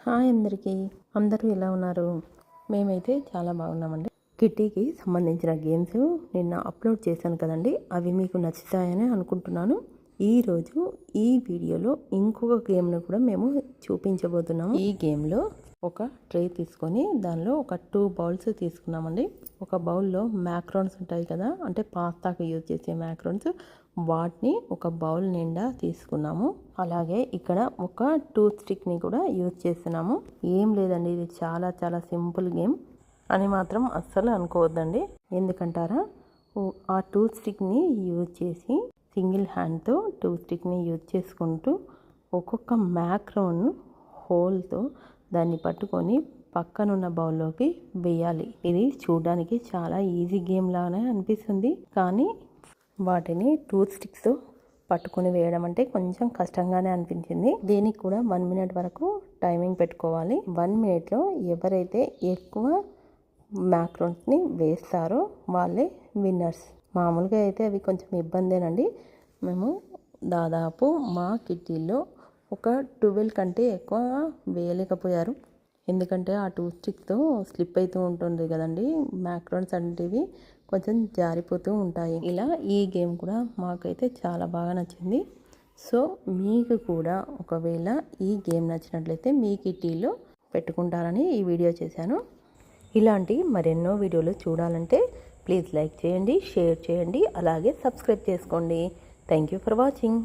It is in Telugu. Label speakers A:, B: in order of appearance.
A: హాయ్ అందరికీ, అందరూ ఎలా ఉన్నారు? మేమైతే చాలా బాగున్నామండి. కిట్టీకి సంబంధించిన గేమ్స్ నిన్న అప్లోడ్ చేశాను కదండి, అవి మీకు నచ్చుతాయని అనుకుంటున్నాను. ఈరోజు ఈ వీడియోలో ఇంకొక గేమ్ను కూడా మేము చూపించబోతున్నాము. ఈ గేమ్లో ఒక ట్రే తీసుకొని దానిలో ఒక 2 బౌల్స్ తీసుకున్నామండి. ఒక బౌల్లో మ్యాక్రోన్స్ ఉంటాయి కదా, అంటే పాస్తాకి యూజ్ చేసే మ్యాక్రోన్స్, వాటిని ఒక బౌల్ నిండా తీసుకున్నాము. అలాగే ఇక్కడ ఒక టూత్ స్టిక్ని కూడా యూజ్ చేస్తున్నాము. ఏం లేదండి, ఇది చాలా చాలా సింపుల్ గేమ్ అని మాత్రం అస్సలు అనుకోవద్దండి. ఎందుకంటారా, ఆ టూత్ స్టిక్ని యూజ్ చేసి సింగిల్ హ్యాండ్తో టూత్ స్టిక్ని యూజ్ చేసుకుంటూ ఒక్కొక్క మ్యాక్రోన్ హోల్తో దాన్ని పట్టుకొని పక్కనున్న బౌల్లోకి వేయాలి. ఇది చూడడానికి చాలా ఈజీ గేమ్ లానే అనిపిస్తుంది, కానీ వాటిని టూత్ స్టిక్స్తో పట్టుకొని వేయడం అంటే కొంచెం కష్టంగానే అనిపించింది. దీనికి కూడా 1 మినిట్ వరకు టైమింగ్ పెట్టుకోవాలి. 1 మినిట్లో ఎవరైతే ఎక్కువ మ్యాక్రోన్స్ని వేస్తారో వాళ్ళే విన్నర్స్. మామూలుగా అయితే అవి కొంచెం ఇబ్బందేనండి. మేము దాదాపు మా కిట్టీలో ఒక 12 కంటే ఎక్కువ వేయలేకపోయారు. ఎందుకంటే ఆ టూత్ స్టిక్తో స్లిప్ అవుతూ ఉంటుంది కదండి, మ్యాక్రోన్స్ అనేటివి కొంచెం జారిపోతూ ఉంటాయి. ఇలా ఈ గేమ్ కూడా మాకైతే చాలా బాగా నచ్చింది. సో మీకు కూడా ఒకవేళ ఈ గేమ్ నచ్చినట్లయితే మీ కిట్టీలో పెట్టుకుంటారని ఈ వీడియో చేశాను. ఇలాంటి మరెన్నో వీడియోలు చూడాలంటే ప్లీజ్ లైక్ చేయండి, షేర్ చేయండి, అలాగే సబ్స్క్రైబ్ చేసుకోండి. Thank you for watching.